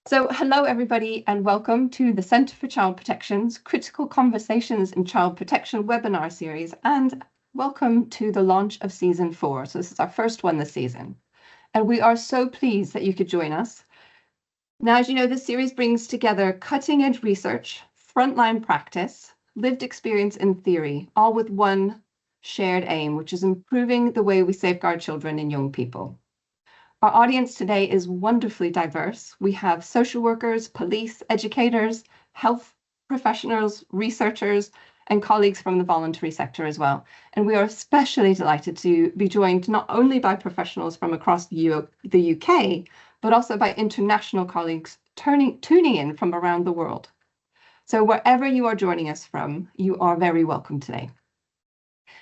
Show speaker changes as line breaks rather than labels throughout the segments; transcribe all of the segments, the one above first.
So hello, everybody, and welcome to the Centre for Child Protection's Critical Conversations in Child Protection webinar series, and welcome to the launch of Season 4. So this is our first one this season, and we are so pleased that you could join us. Now, as you know, this series brings together cutting-edge research, frontline practice, lived experience and theory, all with one shared aim, which is improving the way we safeguard children and young people. Our audience today is wonderfully diverse. We have social workers, police, educators, health professionals, researchers, and colleagues from the voluntary sector as well. And we are especially delighted to be joined not only by professionals from across the UK, but also by international colleagues tuning in from around the world. So wherever you are joining us from, you are very welcome today.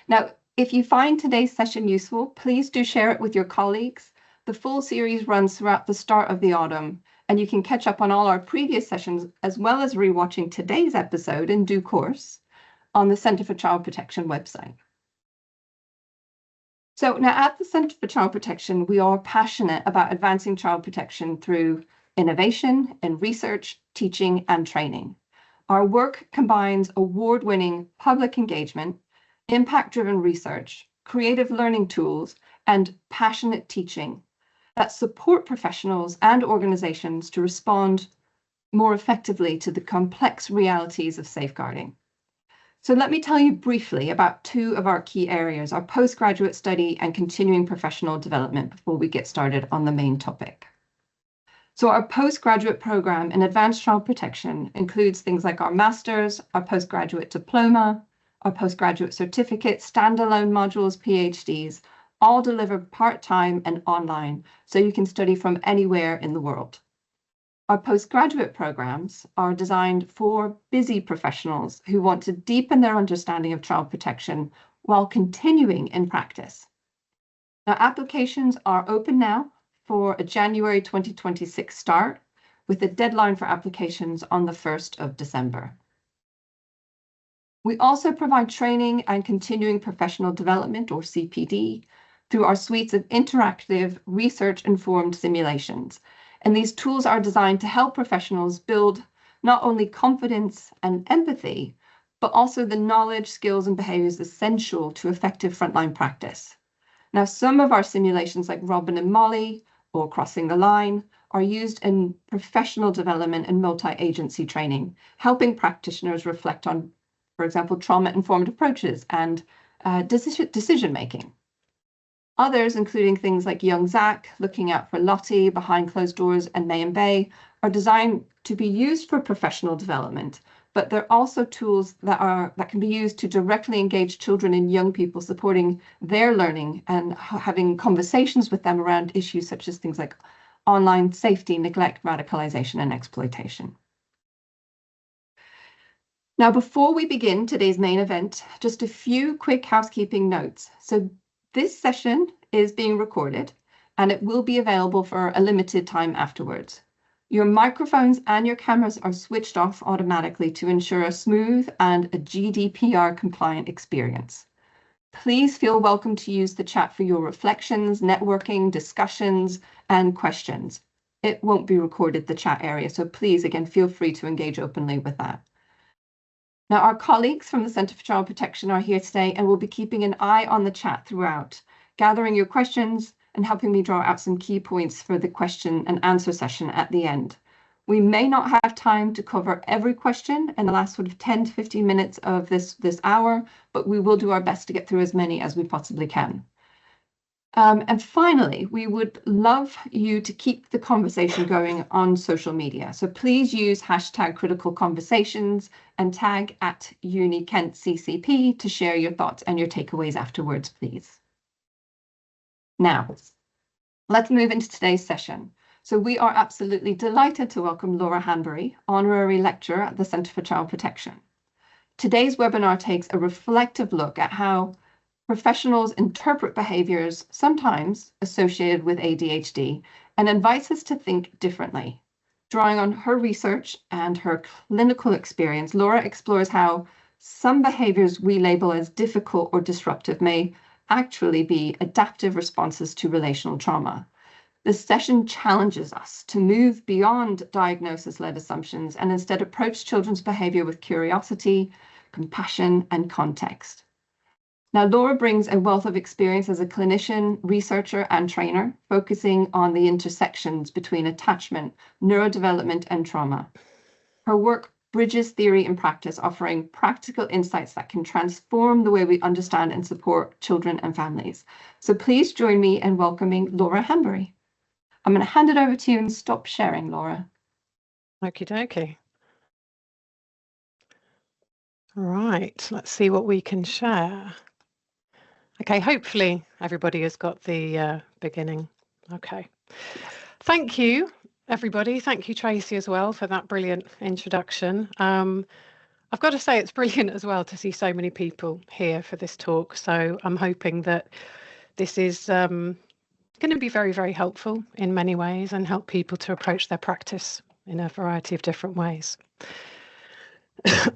Now, if you find today's session useful, please do share it with your colleagues. The full series runs throughout the start of the autumn, and you can catch up on all our previous sessions, as well as rewatching today's episode in due course on the Centre for Child Protection website. So now at the Centre for Child Protection, we are passionate about advancing child protection through innovation in research, teaching, and training. Our work combines award-winning public engagement, impact-driven research, creative learning tools, and passionate teaching that support professionals and organizations to respond more effectively to the complex realities of safeguarding. So let me tell you briefly about two of our key areas, our postgraduate study and continuing professional development, before we get started on the main topic. So our postgraduate program in advanced child protection includes things like our master's, our postgraduate diploma, our postgraduate certificate, standalone modules, PhDs, all delivered part-time and online, so you can study from anywhere in the world. Our postgraduate programs are designed for busy professionals who want to deepen their understanding of child protection while continuing in practice. Now, applications are open now for a January 2026 start, with a deadline for applications on the 1st of December. We also provide training and continuing professional development, or CPD, through our suites of interactive, research-informed simulations. And these tools are designed to help professionals build not only confidence and empathy, but also the knowledge, skills, and behaviors essential to effective frontline practice. Now, some of our simulations, like Robin and Molly or Crossing the Line, are used in professional development and multi-agency training, helping practitioners reflect on, for example, trauma-informed approaches and decision-making. Others, including things like Young Zach, Looking Out for Lottie, Behind Closed Doors, and May and Bay, are designed to be used for professional development, but they're also tools that can be used to directly engage children and young people, supporting their learning and having conversations with them around issues such as things like online safety, neglect, radicalization, and exploitation. Now, before we begin today's main event, just a few quick housekeeping notes. So this session is being recorded, and it will be available for a limited time afterwards. Your microphones and your cameras are switched off automatically to ensure a smooth and a GDPR-compliant experience. Please feel welcome to use the chat for your reflections, networking, discussions, and questions. It won't be recorded, the chat area, so please, again, feel free to engage openly with that. Now, our colleagues from the Centre for Child Protection are here today and will be keeping an eye on the chat throughout, gathering your questions and helping me draw out some key points for the question and answer session at the end. We may not have time to cover every question in the last sort of 10 to 15 minutes of this hour, but we will do our best to get through as many as we possibly can. And finally, we would love you to keep the conversation going on social media. So please use hashtag critical conversations and tag at UniKentCCP to share your thoughts and your takeaways afterwards, please. Now, let's move into today's session. So we are absolutely delighted to welcome Laura Hanbury, Honorary Lecturer at the Centre for Child Protection. Today's webinar takes a reflective look at how professionals interpret behaviours sometimes associated with ADHD and invites us to think differently. Drawing on her research and her clinical experience, Laura explores how some behaviours we label as difficult or disruptive may actually be adaptive responses to relational trauma. This session challenges us to move beyond diagnosis-led assumptions and instead approach children's behaviour with curiosity, compassion, and context. Now, Laura brings a wealth of experience as a clinician, researcher, and trainer, focusing on the intersections between attachment, neurodevelopment, and trauma. Her work bridges theory and practice, offering practical insights that can transform the way we understand and support children and families. So please join me in welcoming Laura Hanbury. I'm going to hand it over to you and stop sharing, Laura.
Okie dokie. Right, let's see what we can share. Okay, hopefully everybody has got the beginning. Okay. Thank you, everybody. Thank you, Tracy, as well, for that brilliant introduction. I've got to say it's brilliant as well to see so many people here for this talk. So I'm hoping that this is going to be very, very helpful in many ways and help people to approach their practice in a variety of different ways.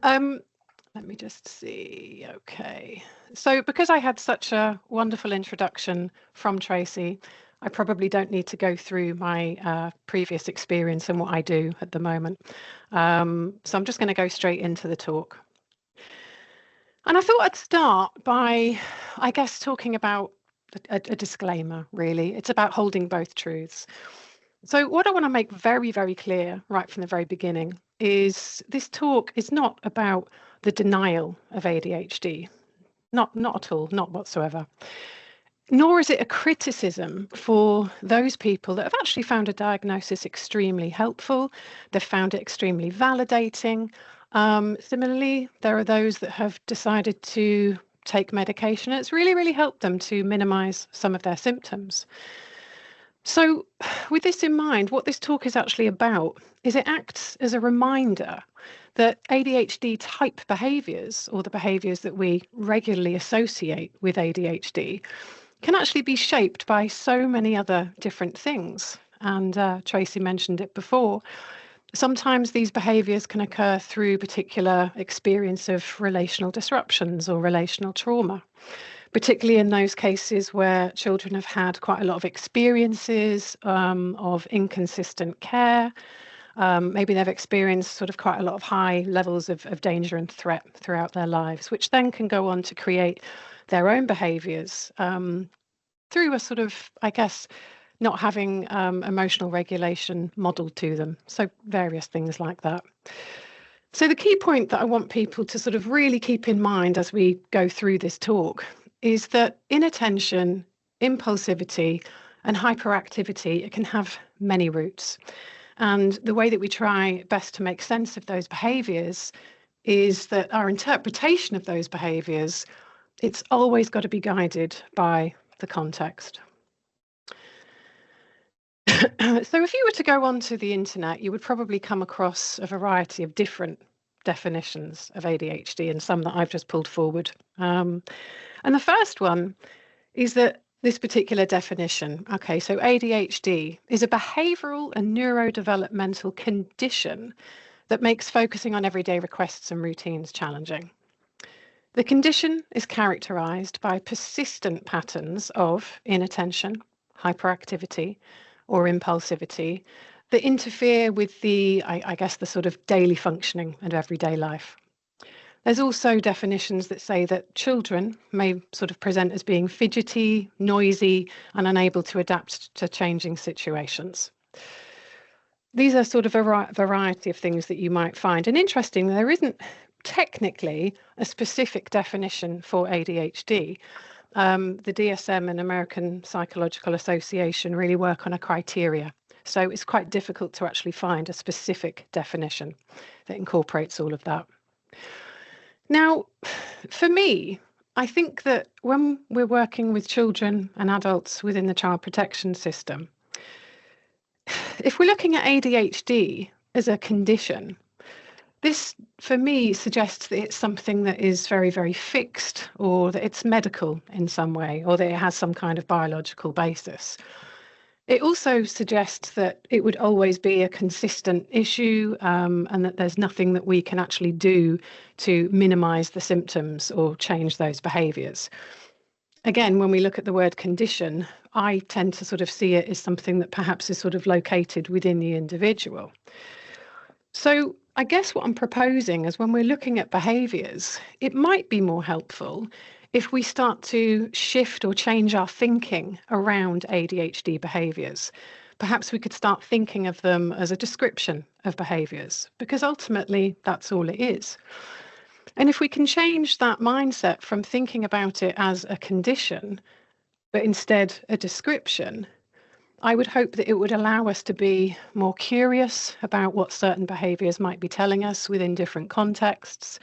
Let me just see. Okay. So because I had such a wonderful introduction from Tracy, I probably don't need to go through my previous experience and what I do at the moment. So I'm just going to go straight into the talk. And I thought I'd start by, I guess, talking about a disclaimer, really. It's about holding both truths. So what I want to make very, very clear right from the very beginning is this talk is not about the denial of ADHD. Not at all, not whatsoever. Nor is it a criticism for those people that have actually found a diagnosis extremely helpful. They've found it extremely validating. Similarly, there are those that have decided to take medication. It's really, really helped them to minimize some of their symptoms. So with this in mind, what this talk is actually about is it acts as a reminder that ADHD type behaviours, or the behaviours that we regularly associate with ADHD, can actually be shaped by so many other different things. And Tracy mentioned it before. Sometimes these behaviours can occur through particular experience of relational disruptions or relational trauma, particularly in those cases where children have had quite a lot of experiences of inconsistent care. Maybe they've experienced sort of quite a lot of high levels of danger and threat throughout their lives, which then can go on to create their own behaviours through a sort of, I guess, not having emotional regulation modelled to them. So various things like that. So the key point that I want people to sort of really keep in mind as we go through this talk is that inattention, impulsivity, and hyperactivity, it can have many roots. And the way that we try best to make sense of those behaviours is that our interpretation of those behaviours, it's always got to be guided by the context. So if you were to go onto the internet, you would probably come across a variety of different definitions of ADHD, and some that I've just pulled forward. And the first one is that this particular definition, okay, so ADHD is a behavioural and neurodevelopmental condition that makes focusing on everyday requests and routines challenging. The condition is characterised by persistent patterns of inattention, hyperactivity, or impulsivity that interfere with the, I guess, the sort of daily functioning of everyday life. There's also definitions that say that children may sort of present as being fidgety, noisy, and unable to adapt to changing situations. These are sort of a variety of things that you might find. And interestingly, there isn't technically a specific definition for ADHD. The DSM and American Psychological Association really work on a criteria. So it's quite difficult to actually find a specific definition that incorporates all of that. Now, for me, I think that when we're working with children and adults within the child protection system, if we're looking at ADHD as a condition, this, for me, suggests that it's something that is very, very fixed, or that it's medical in some way, or that it has some kind of biological basis. It also suggests that it would always be a consistent issue, and that there's nothing that we can actually do to minimise the symptoms or change those behaviours. Again, when we look at the word condition, I tend to sort of see it as something that perhaps is sort of located within the individual. So I guess what I'm proposing is when we're looking at behaviours, it might be more helpful if we start to shift or change our thinking around ADHD behaviours. Perhaps we could start thinking of them as a description of behaviours, because ultimately that's all it is. And if we can change that mindset from thinking about it as a condition, but instead a description, I would hope that it would allow us to be more curious about what certain behaviours might be telling us within different contexts.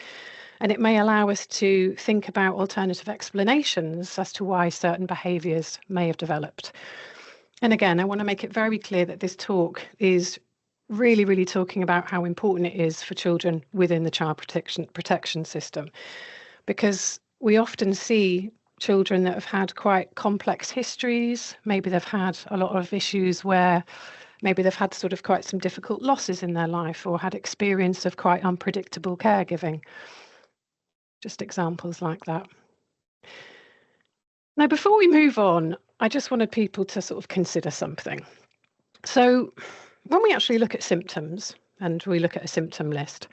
And it may allow us to think about alternative explanations as to why certain behaviours may have developed. And again, I want to make it very clear that this talk is really, really talking about how important it is for children within the child protection system, because we often see children that have had quite complex histories. Maybe they've had a lot of issues where maybe they've had sort of quite some difficult losses in their life or had experience of quite unpredictable caregiving. Just examples like that. Now, before we move on, I just wanted people to sort of consider something. So when we actually look at symptoms and we look at a symptom list,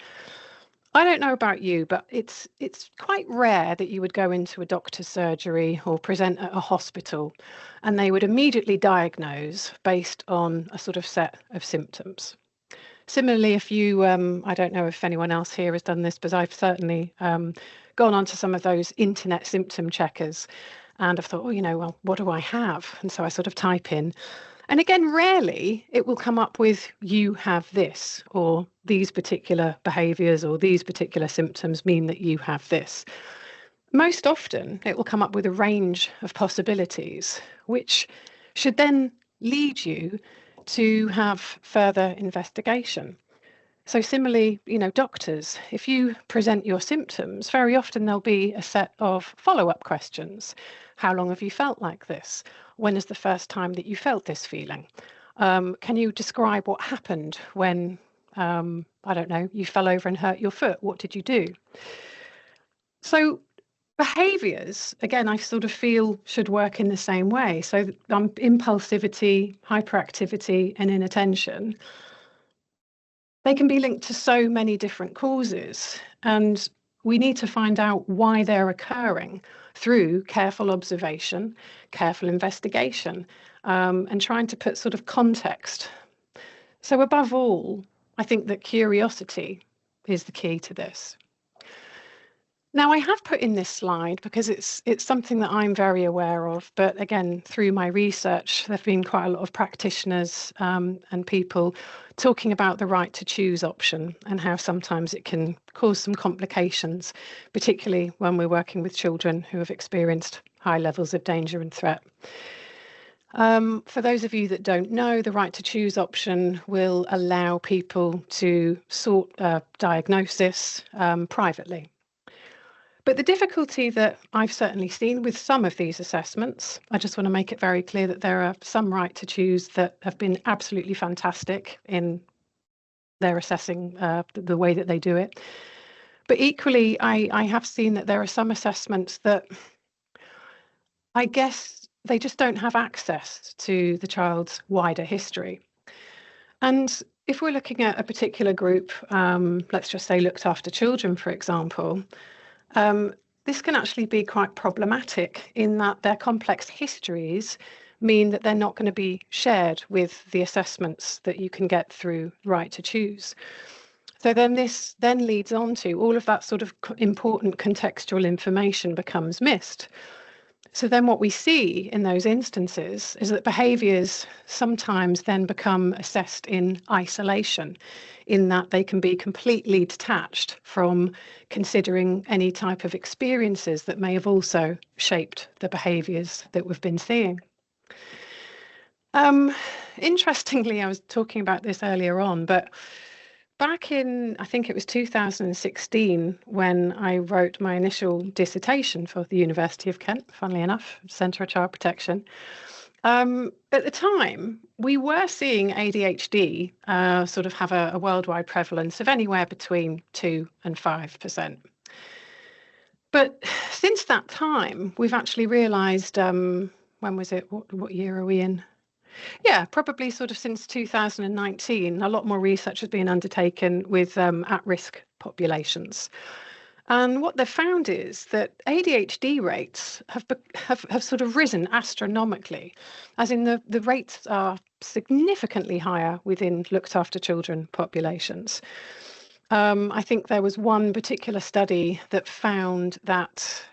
I don't know about you, but it's quite rare that you would go into a doctor's surgery or present at a hospital and they would immediately diagnose based on a sort of set of symptoms. Similarly, if you, I don't know if anyone else here has done this, but I've certainly gone onto some of those internet symptom checkers and I've thought, oh, well, what do I have? And so I sort of type in. And again, rarely it will come up with you have this, or these particular behaviours or these particular symptoms mean that you have this. Most often it will come up with a range of possibilities, which should then lead you to have further investigation. So similarly, doctors, if you present your symptoms, very often there'll be a set of follow-up questions. How long have you felt like this? When is the first time that you felt this feeling? Can you describe what happened when, I don't know, you fell over and hurt your foot? What did you do? So behaviours, again, I sort of feel should work in the same way. So impulsivity, hyperactivity, and inattention, they can be linked to so many different causes, and we need to find out why they're occurring through careful observation, careful investigation, and trying to put sort of context. So above all, I think that curiosity is the key to this. Now, I have put in this slide because it's something that I'm very aware of, but again, through my research, there have been quite a lot of practitioners and people talking about the right to choose option and how sometimes it can cause some complications, particularly when we're working with children who have experienced high levels of danger and threat. For those of you that don't know, the right to choose option will allow people to sort diagnosis privately. But the difficulty that I've certainly seen with some of these assessments, I just want to make it very clear that there are some right to choose that have been absolutely fantastic in their assessing the way that they do it. But equally, I have seen that there are some assessments that I guess they just don't have access to the child's wider history. And if we're looking at a particular group, let's just say looked after children, for example, this can actually be quite problematic in that their complex histories mean that they're not going to be shared with the assessments that you can get through right to choose. So then this then leads on to all of that sort of important contextual information becomes missed. So then what we see in those instances is that behaviours sometimes then become assessed in isolation, in that they can be completely detached from considering any type of experiences that may have also shaped the behaviours that we've been seeing. Interestingly, I was talking about this earlier on, but back in, I think it was 2016, when I wrote my initial dissertation for the University of Kent, funnily enough, Centre of Child Protection. At the time, we were seeing ADHD sort of have a worldwide prevalence of anywhere between 2 and 5%. But since that time, we've actually realised when was it? What year are we in? Yeah, probably sort of since 2019, a lot more research has been undertaken with at-risk populations. And what they've found is that ADHD rates have sort of risen astronomically, as in the rates are significantly higher within looked after children populations. I think there was one particular study that found that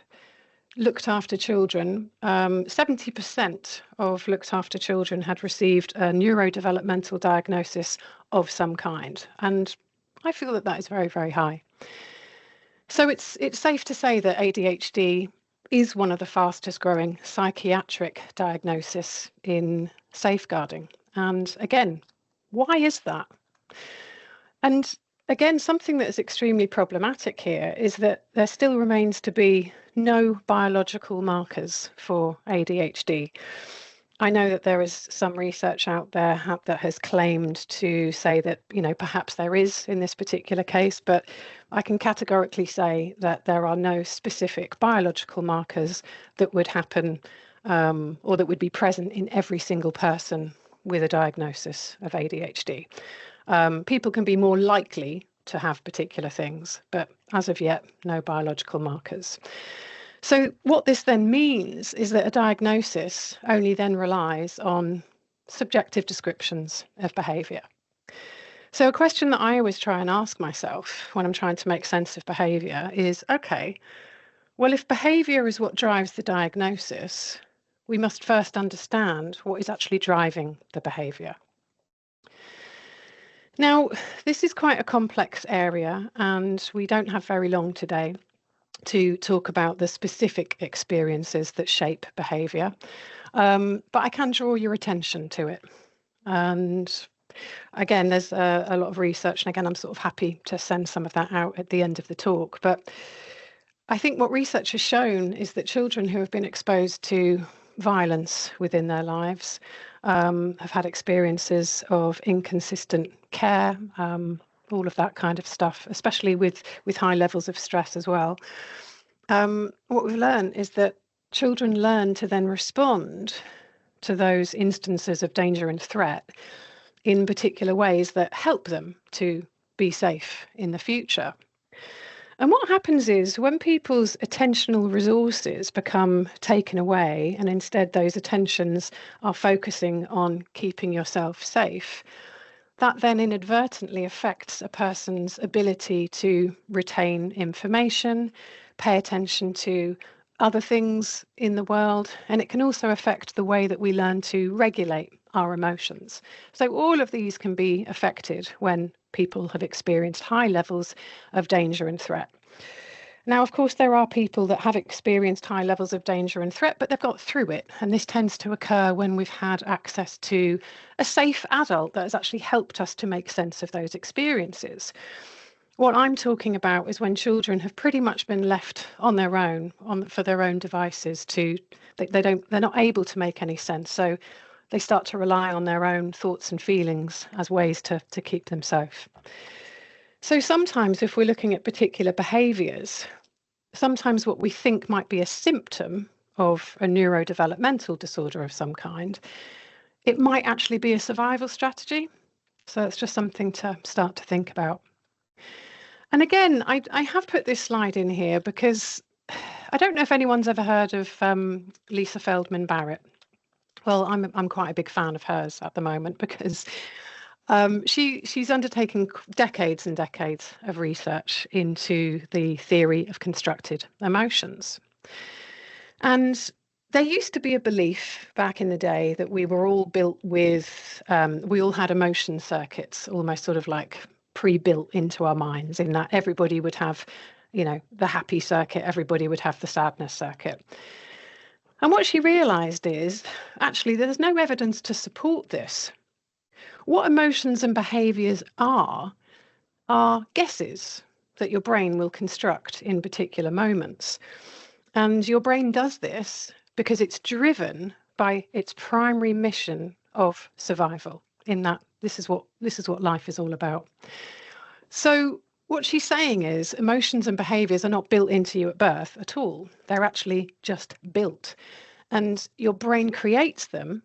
looked after children, 70% of looked after children had received a neurodevelopmental diagnosis of some kind. And I feel that that is very, very high. So it's safe to say that ADHD is one of the fastest growing psychiatric diagnoses in safeguarding. And again, why is that? And again, something that is extremely problematic here is that there still remains to be no biological markers for ADHD. I know that there is some research out there that has claimed to say that, perhaps there is in this particular case, but I can categorically say that there are no specific biological markers that would happen or that would be present in every single person with a diagnosis of ADHD. People can be more likely to have particular things, but as of yet, no biological markers. So what this then means is that a diagnosis only then relies on subjective descriptions of behaviour. So a question that I always try and ask myself when I'm trying to make sense of behaviour is, okay, well, if behaviour is what drives the diagnosis, we must first understand what is actually driving the behaviour. Now, this is quite a complex area, and we don't have very long today to talk about the specific experiences that shape behaviour, but I can draw your attention to it. And again, there's a lot of research, and again, I'm sort of happy to send some of that out at the end of the talk. But I think what research has shown is that children who have been exposed to violence within their lives have had experiences of inconsistent care, all of that kind of stuff, especially with high levels of stress as well. What we've learned is that children learn to then respond to those instances of danger and threat in particular ways that help them to be safe in the future. And what happens is when people's attentional resources become taken away and instead those attentions are focusing on keeping yourself safe, that then inadvertently affects a person's ability to retain information, pay attention to other things in the world, and it can also affect the way that we learn to regulate our emotions. So all of these can be affected when people have experienced high levels of danger and threat. Now, of course, there are people that have experienced high levels of danger and threat, but they've got through it. And this tends to occur when we've had access to a safe adult that has actually helped us to make sense of those experiences. What I'm talking about is when children have pretty much been left on their own, for their own devices. They're not able to make any sense. So they start to rely on their own thoughts and feelings as ways to keep them safe. So sometimes if we're looking at particular behaviours, sometimes what we think might be a symptom of a neurodevelopmental disorder of some kind, it might actually be a survival strategy. So it's just something to start to think about. And again, I have put this slide in here because I don't know if anyone's ever heard of Lisa Feldman Barrett. Well, I'm quite a big fan of hers at the moment because she's undertaken decades and decades of research into the theory of constructed emotions. And there used to be a belief back in the day that we were all built with, we all had emotion circuits, almost sort of like pre-built into our minds, in that everybody would have, the happy circuit, everybody would have the sadness circuit. And what she realised is, actually, there's no evidence to support this. What emotions and behaviours are guesses that your brain will construct in particular moments. And your brain does this because it's driven by its primary mission of survival, in that this is what life is all about. So what she's saying is emotions and behaviours are not built into you at birth at all. They're actually just built. And your brain creates them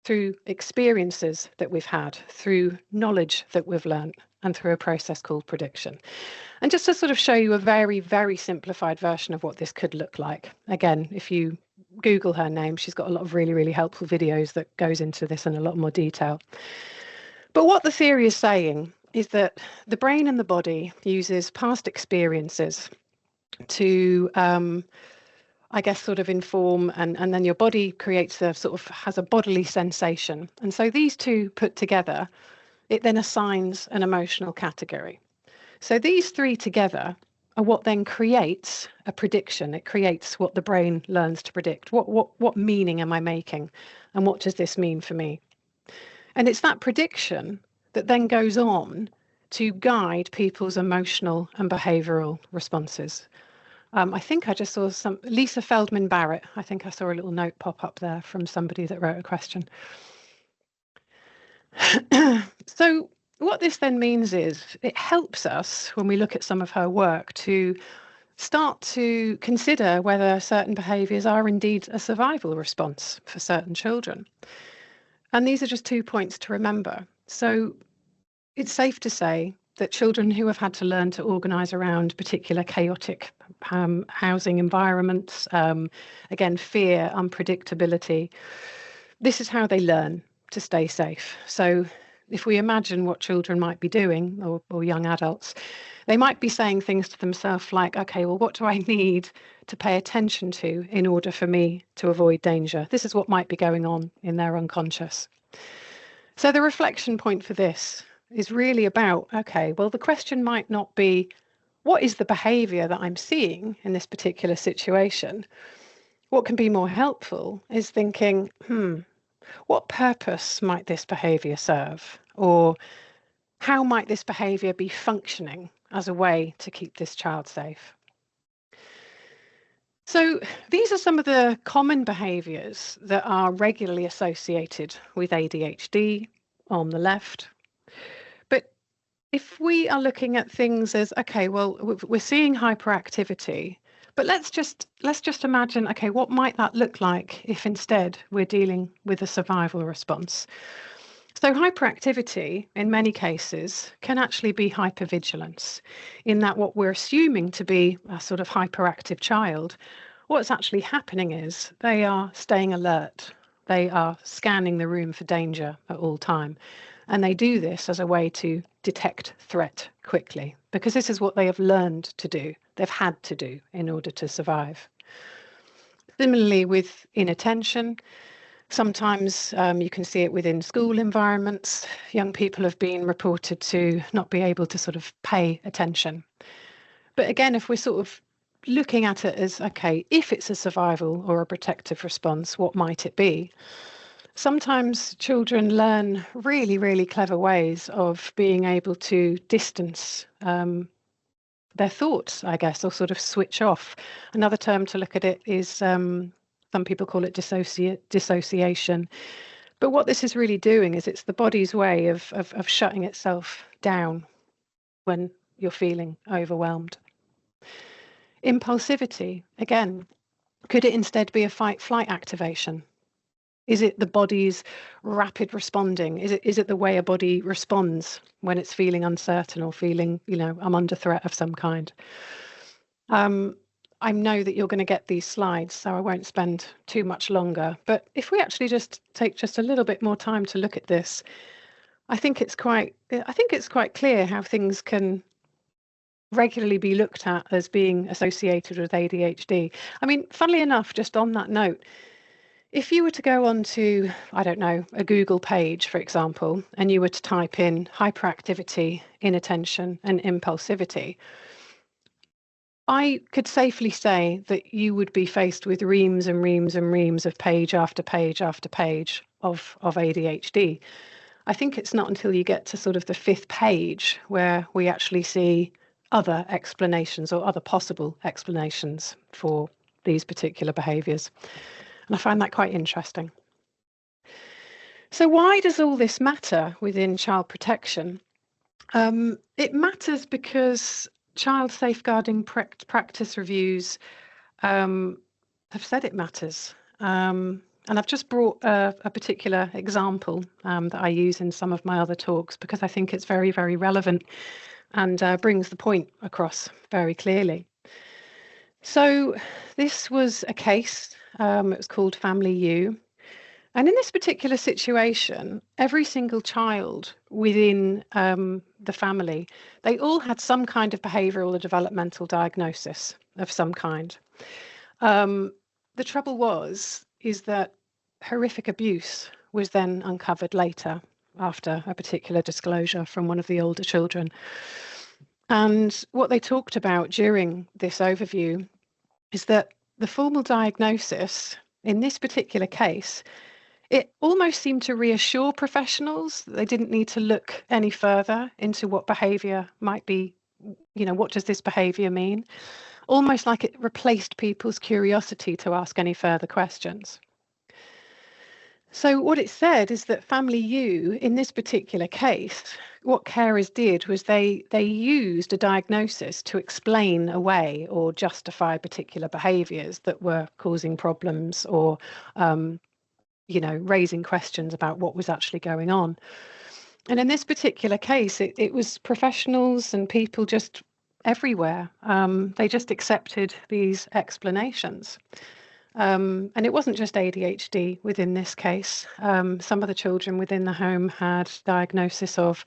through experiences that we've had, through knowledge that we've learned, and through a process called prediction. And just to sort of show you a very, very simplified version of what this could look like. Again, if you Google her name, she's got a lot of really, really helpful videos that goes into this in a lot more detail. But what the theory is saying is that the brain and the body uses past experiences to, I guess, sort of inform, and then your body creates a sort of has a bodily sensation. And so these two put together, it then assigns an emotional category. So these three together are what then creates a prediction. It creates what the brain learns to predict. What meaning am I making? And what does this mean for me? And it's that prediction that then goes on to guide people's emotional and behavioural responses. I think I just saw Lisa Feldman Barrett. I think I saw a little note pop up there from somebody that wrote a question. So what this then means is it helps us when we look at some of her work to start to consider whether certain behaviours are indeed a survival response for certain children. And these are just 2 points to remember. So it's safe to say that children who have had to learn to organise around particular chaotic housing environments, again, fear, unpredictability, this is how they learn to stay safe. So if we imagine what children might be doing, or young adults, they might be saying things to themselves like, okay, well, what do I need to pay attention to in order for me to avoid danger? This is what might be going on in their unconscious. So the reflection point for this is really about, okay, well, the question might not be, what is the behaviour that I'm seeing in this particular situation? What can be more helpful is thinking, what purpose might this behaviour serve? Or how might this behaviour be functioning as a way to keep this child safe? So these are some of the common behaviours that are regularly associated with ADHD on the left. But if we are looking at things as, okay, well, we're seeing hyperactivity, but let's just imagine, okay, what might that look like if instead we're dealing with a survival response? So hyperactivity, in many cases, can actually be hypervigilance, in that what we're assuming to be a sort of hyperactive child, what's actually happening is they are staying alert. They are scanning the room for danger at all time. And they do this as a way to detect threat quickly, because this is what they have learned to do. They've had to do in order to survive. Similarly with inattention, sometimes you can see it within school environments. Young people have been reported to not be able to sort of pay attention. But again, if we're sort of looking at it as, okay, if it's a survival or a protective response, what might it be? Sometimes children learn really, really clever ways of being able to distance their thoughts, I guess, or sort of switch off. Another term to look at it is, some people call it dissociation. But what this is really doing is it's the body's way of shutting itself down when you're feeling overwhelmed. Impulsivity, again, could it instead be a fight-flight activation? Is it the body's rapid responding? Is it the way a body responds when it's feeling uncertain or feeling, I'm under threat of some kind? I know that you're going to get these slides, so I won't spend too much longer. But if we actually just take just a little bit more time to look at this, I think it's quite clear how things can regularly be looked at as being associated with ADHD. I mean, funnily enough, just on that note, if you were to go onto, I don't know, a Google page, for example, and you were to type in hyperactivity, inattention, and impulsivity, I could safely say that you would be faced with reams and reams and reams of page after page after page of ADHD. I think it's not until you get to sort of the 5th page where we actually see other explanations or other possible explanations for these particular behaviours. And I find that quite interesting. So why does all this matter within child protection? It matters because child safeguarding practice reviews have said it matters. And I've just brought a particular example that I use in some of my other talks because I think it's very, very relevant and brings the point across very clearly. So this was a case, it was called Family U. And in this particular situation, every single child within the family, they all had some kind of behavioural or developmental diagnosis of some kind. The trouble is that horrific abuse was then uncovered later after a particular disclosure from one of the older children. And what they talked about during this overview is that the formal diagnosis in this particular case, it almost seemed to reassure professionals that they didn't need to look any further into what behaviour might be, what does this behaviour mean? Almost like it replaced people's curiosity to ask any further questions. So what it said is that Family U, in this particular case, what carers did was they used a diagnosis to explain away or justify particular behaviours that were causing problems or, raising questions about what was actually going on. And in this particular case, it was professionals and people just everywhere. They just accepted these explanations. And it wasn't just ADHD within this case. Some of the children within the home had diagnosis of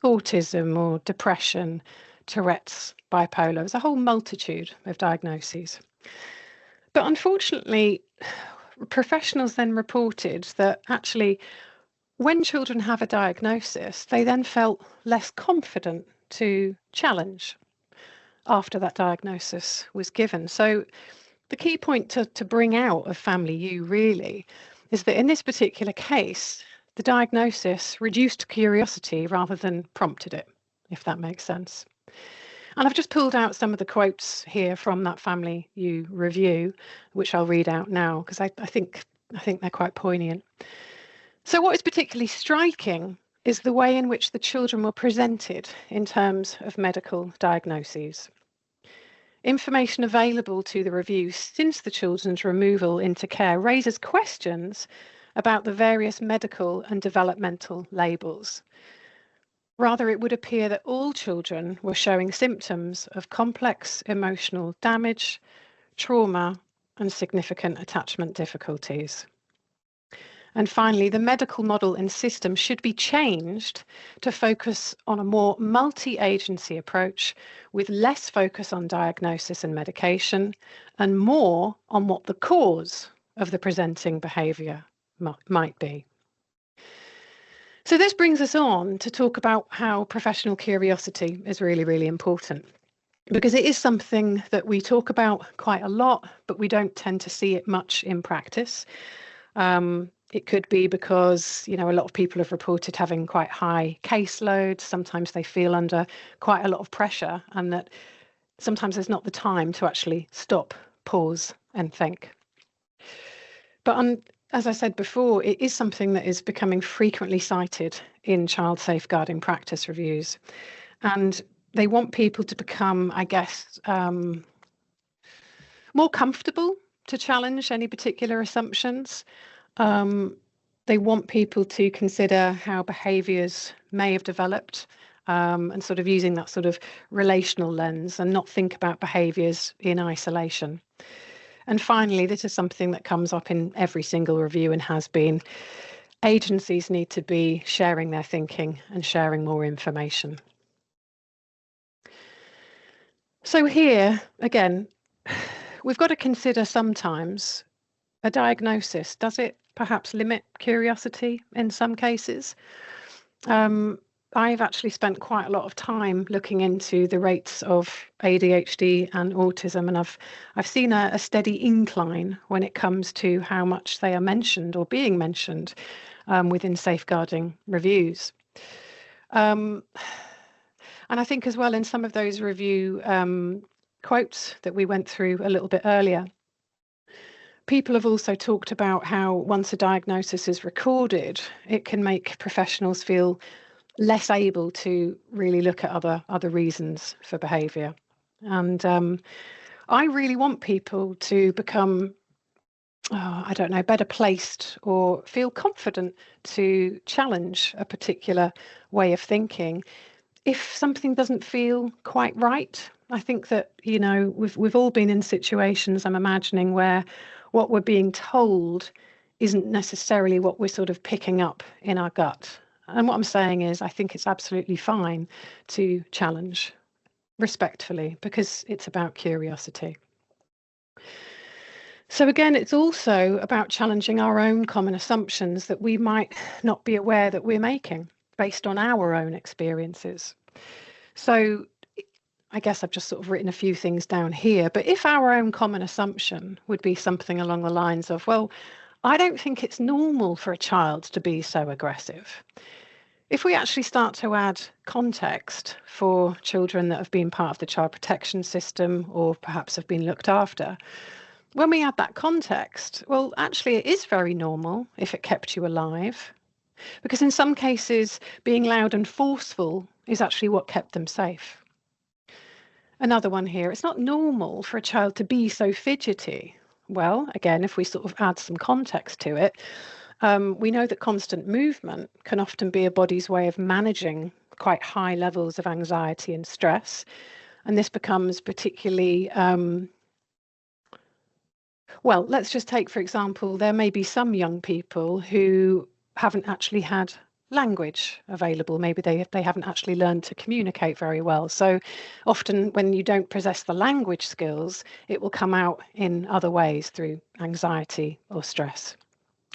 autism or depression, Tourette's, bipolar. There's a whole multitude of diagnoses. But unfortunately, professionals then reported that actually when children have a diagnosis, they then felt less confident to challenge after that diagnosis was given. So the key point to bring out of Family U really is that in this particular case, the diagnosis reduced curiosity rather than prompted it, if that makes sense. And I've just pulled out some of the quotes here from that Family U review, which I'll read out now because I think they're quite poignant. So what is particularly striking is the way in which the children were presented in terms of medical diagnoses. Information available to the review since the children's removal into care raises questions about the various medical and developmental labels. Rather, it would appear that all children were showing symptoms of complex emotional damage, trauma, and significant attachment difficulties. And finally, the medical model and system should be changed to focus on a more multi-agency approach with less focus on diagnosis and medication and more on what the cause of the presenting behaviour might be. So this brings us on to talk about how professional curiosity is really, really important, because it is something that we talk about quite a lot, but we don't tend to see it much in practice. It could be because, a lot of people have reported having quite high caseloads. Sometimes they feel under quite a lot of pressure and that sometimes there's not the time to actually stop, pause and think. But as I said before, it is something that is becoming frequently cited in child safeguarding practice reviews. And they want people to become, I guess, more comfortable to challenge any particular assumptions. They want people to consider how behaviours may have developed and sort of using that sort of relational lens and not think about behaviours in isolation. And finally, this is something that comes up in every single review and has been. Agencies need to be sharing their thinking and sharing more information. So here, again, we've got to consider sometimes a diagnosis. Does it perhaps limit curiosity in some cases? I've actually spent quite a lot of time looking into the rates of ADHD and autism, and I've seen a steady incline when it comes to how much they are mentioned or being mentioned within safeguarding reviews. And I think as well in some of those review quotes that we went through a little bit earlier, people have also talked about how once a diagnosis is recorded, it can make professionals feel less able to really look at other reasons for behaviour. And I really want people to become I don't know, better placed or feel confident to challenge a particular way of thinking if something doesn't feel quite right. I think that, we've all been in situations, I'm imagining, where what we're being told isn't necessarily what we're sort of picking up in our gut. And what I'm saying is, I think it's absolutely fine to challenge respectfully because it's about curiosity. So again, it's also about challenging our own common assumptions that we might not be aware that we're making based on our own experiences. So I guess I've just sort of written a few things down here, but if our own common assumption would be something along the lines of, well, I don't think it's normal for a child to be so aggressive. If we actually start to add context for children that have been part of the child protection system or perhaps have been looked after, when we add that context, well, actually, it is very normal if it kept you alive, because in some cases, being loud and forceful is actually what kept them safe. Another one here, it's not normal for a child to be so fidgety. Well, again, if we sort of add some context to it, we know that constant movement can often be a body's way of managing quite high levels of anxiety and stress. And this becomes particularly well, let's just take, for example, there may be some young people who haven't actually had language available. Maybe they haven't actually learned to communicate very well. So often when you don't possess the language skills, it will come out in other ways through anxiety or stress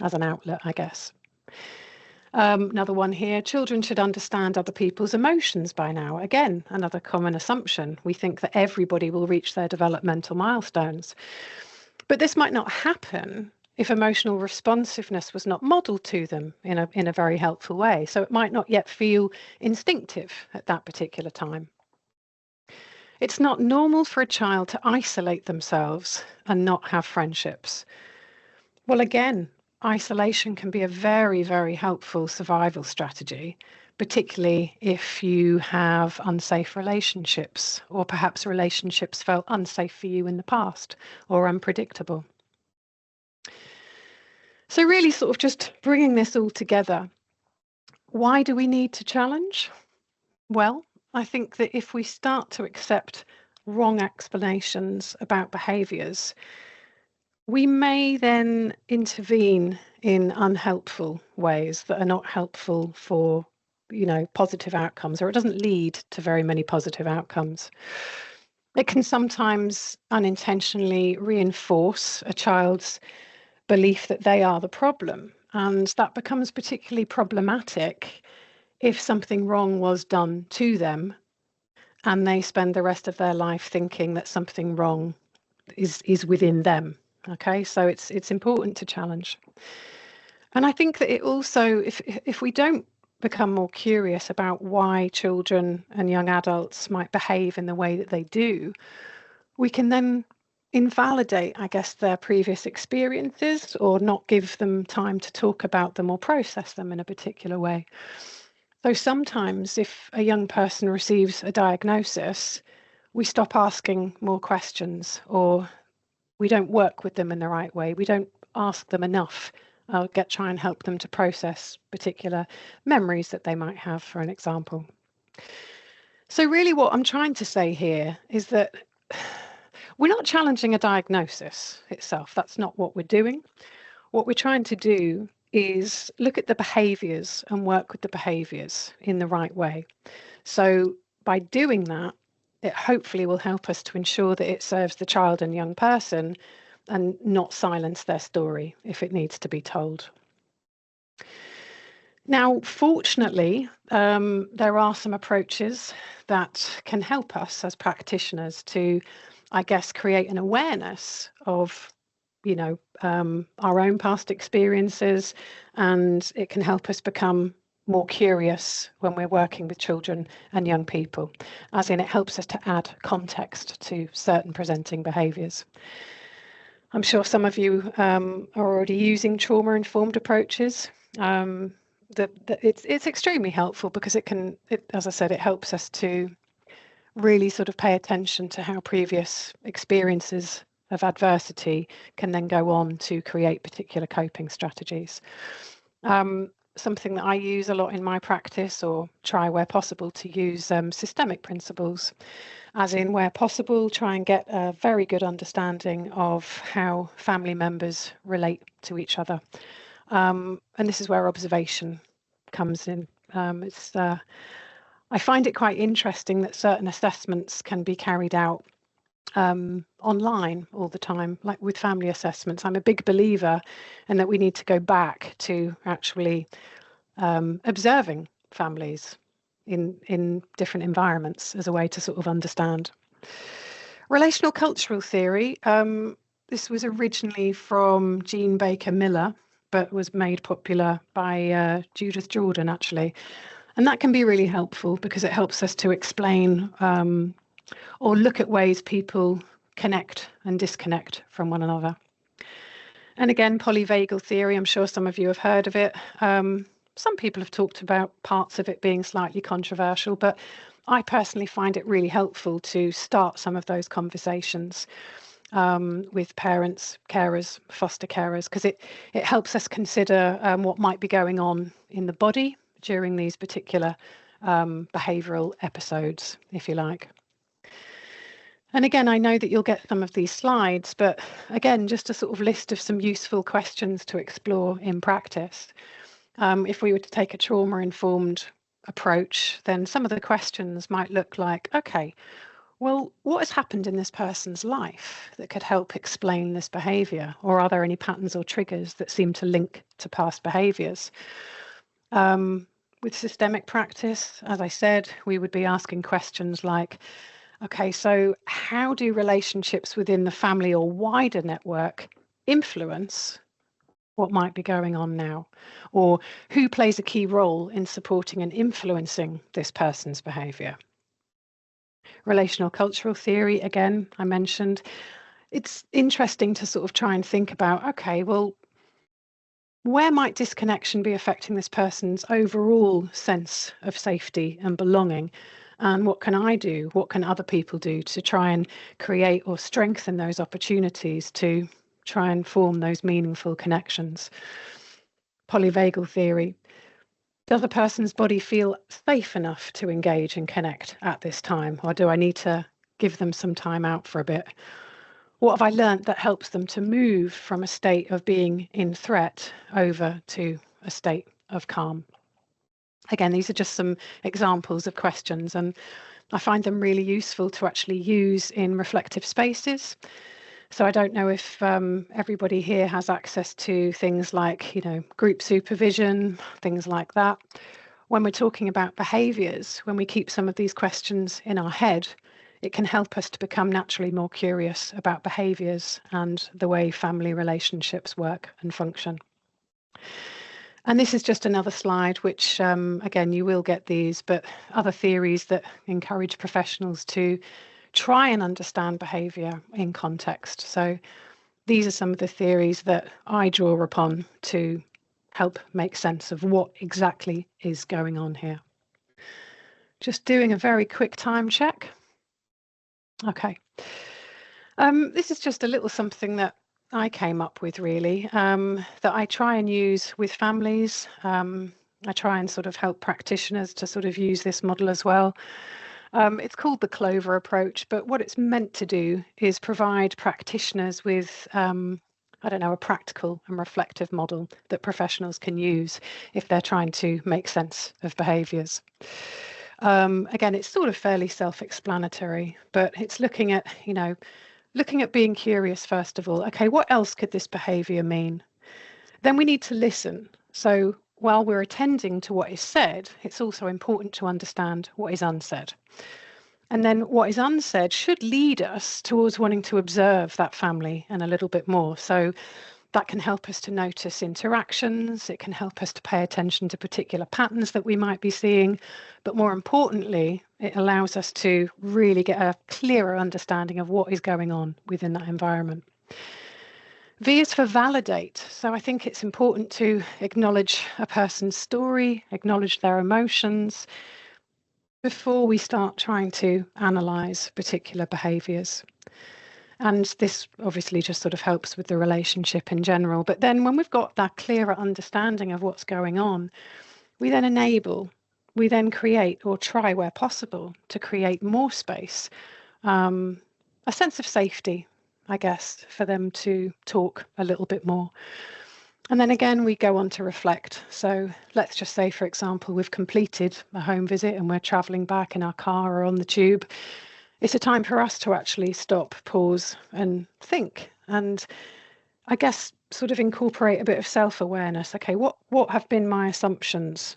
as an outlet, I guess. Another one here, children should understand other people's emotions by now. Again, another common assumption. We think that everybody will reach their developmental milestones. But this might not happen if emotional responsiveness was not modeled to them in a very helpful way. So it might not yet feel instinctive at that particular time. It's not normal for a child to isolate themselves and not have friendships. Well, again, isolation can be a very, very helpful survival strategy, particularly if you have unsafe relationships, or perhaps relationships felt unsafe for you in the past or unpredictable. So, really, sort of just bringing this all together, why do we need to challenge? Well, I think that if we start to accept wrong explanations about behaviours, we may then intervene in unhelpful ways that are not helpful for, positive outcomes, or it doesn't lead to very many positive outcomes. It can sometimes unintentionally reinforce a child's belief that they are the problem. And that becomes particularly problematic if something wrong was done to them and they spend the rest of their life thinking that something wrong is within them. Okay, so it's important to challenge. And I think that it also, if we don't become more curious about why children and young adults might behave in the way that they do, we can then invalidate, I guess, their previous experiences or not give them time to talk about them or process them in a particular way. So sometimes if a young person receives a diagnosis, we stop asking more questions, or we don't work with them in the right way. We don't ask them enough. Try and help them to process particular memories that they might have, for an example. So really what I'm trying to say here is that we're not challenging a diagnosis itself. That's not what we're doing. What we're trying to do is look at the behaviours and work with the behaviours in the right way. So by doing that, it hopefully will help us to ensure that it serves the child and young person and not silence their story if it needs to be told. Now, fortunately, there are some approaches that can help us as practitioners to, I guess, create an awareness of, our own past experiences, and it can help us become more curious when we're working with children and young people, as in it helps us to add context to certain presenting behaviours. I'm sure some of you are already using trauma-informed approaches. It's extremely helpful because as I said, it helps us to really sort of pay attention to how previous experiences of adversity can then go on to create particular coping strategies. Something that I use a lot in my practice, or try where possible to use, systemic principles, as in where possible try and get a very good understanding of how family members relate to each other. And this is where observation comes in. I find it quite interesting that certain assessments can be carried out online all the time, like with family assessments. I'm a big believer in that we need to go back to actually observing families in different environments as a way to sort of understand. Relational cultural theory, this was originally from Jean Baker Miller, but was made popular by Judith Jordan, actually. And that can be really helpful because it helps us to explain or look at ways people connect and disconnect from one another. And again, polyvagal theory, I'm sure some of you have heard of it. Some people have talked about parts of it being slightly controversial, but I personally find it really helpful to start some of those conversations with parents, carers, foster carers, because it helps us consider what might be going on in the body during these particular behavioural episodes, if you like. And again, I know that you'll get some of these slides, but again, just a sort of list of some useful questions to explore in practice. If we were to take a trauma-informed approach, then some of the questions might look like, okay, well, what has happened in this person's life that could help explain this behaviour? Or are there any patterns or triggers that seem to link to past behaviours? With systemic practice, as I said, we would be asking questions like, okay, so how do relationships within the family or wider network influence what might be going on now? Or who plays a key role in supporting and influencing this person's behaviour? Relational cultural theory, again, I mentioned. It's interesting to sort of try and think about, okay, well, where might disconnection be affecting this person's overall sense of safety and belonging? And what can I do? What can other people do to try and create or strengthen those opportunities to try and form those meaningful connections? Polyvagal theory. Does a person's body feel safe enough to engage and connect at this time? Or do I need to give them some time out for a bit? What have I learnt that helps them to move from a state of being in threat over to a state of calm? Again, these are just some examples of questions, and I find them really useful to actually use in reflective spaces. So I don't know if everybody here has access to things like, group supervision, things like that. When we're talking about behaviours, when we keep some of these questions in our head, it can help us to become naturally more curious about behaviours and the way family relationships work and function. And this is just another slide, which, again, you will get these, but other theories that encourage professionals to try and understand behaviour in context. So these are some of the theories that I draw upon to help make sense of what exactly is going on here. Just doing a very quick time check. Okay. This is just a little something that I came up with, really, that I try and use with families. I try and sort of help practitioners to sort of use this model as well. It's called the Clover approach, but what it's meant to do is provide practitioners with, a practical and reflective model that professionals can use if they're trying to make sense of behaviours. Again, it's sort of fairly self-explanatory, but it's looking at being curious, first of all. Okay, what else could this behaviour mean? Then we need to listen. So while we're attending to what is said, it's also important to understand what is unsaid. And then what is unsaid should lead us towards wanting to observe that family and a little bit more. So that can help us to notice interactions. It can help us to pay attention to particular patterns that we might be seeing. But more importantly, it allows us to really get a clearer understanding of what is going on within that environment. V is for validate. So I think it's important to acknowledge a person's story, acknowledge their emotions before we start trying to analyse particular behaviours. And this obviously just sort of helps with the relationship in general. But then when we've got that clearer understanding of what's going on, we then enable, we then create or try where possible to create more space, a sense of safety, I guess, for them to talk a little bit more. And then again, we go on to reflect. So let's just say, for example, we've completed a home visit and we're travelling back in our car or on the tube. It's a time for us to actually stop, pause, and think. And I guess sort of incorporate a bit of self-awareness. Okay, what have been my assumptions?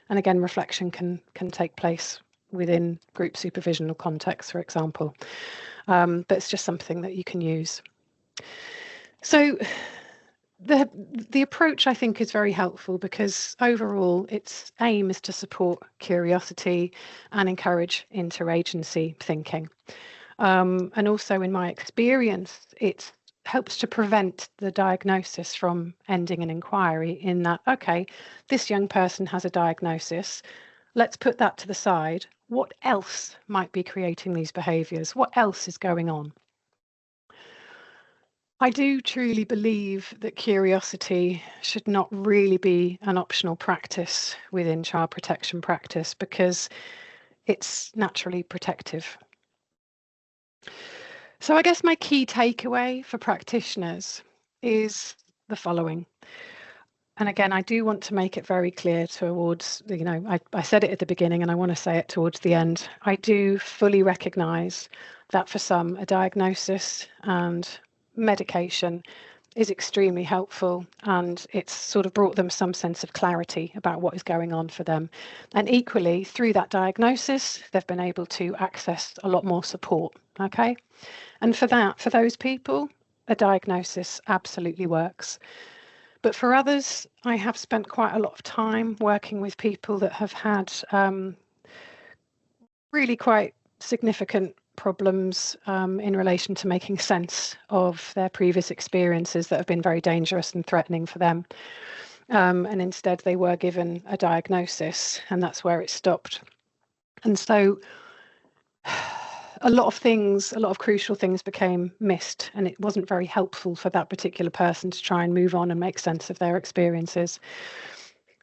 And again, reflection can take place within group supervision or context, for example. But it's just something that you can use. So the approach, I think, is very helpful because overall its aim is to support curiosity and encourage interagency thinking. And also in my experience, it helps to prevent the diagnosis from ending an inquiry in that, okay, this young person has a diagnosis. Let's put that to the side. What else might be creating these behaviours? What else is going on? I do truly believe that curiosity should not really be an optional practice within child protection practice because it's naturally protective. So I guess my key takeaway for practitioners is the following. And again, I do want to make it very clear towards, I said it at the beginning and I want to say it towards the end. I do fully recognise that for some, a diagnosis and medication is extremely helpful and it's sort of brought them some sense of clarity about what is going on for them. And equally, through that diagnosis, they've been able to access a lot more support. Okay. And for those people, a diagnosis absolutely works. But for others, I have spent quite a lot of time working with people that have had really quite significant problems in relation to making sense of their previous experiences that have been very dangerous and threatening for them. And instead, they were given a diagnosis, and that's where it stopped. And so a lot of crucial things became missed, and it wasn't very helpful for that particular person to try and move on and make sense of their experiences.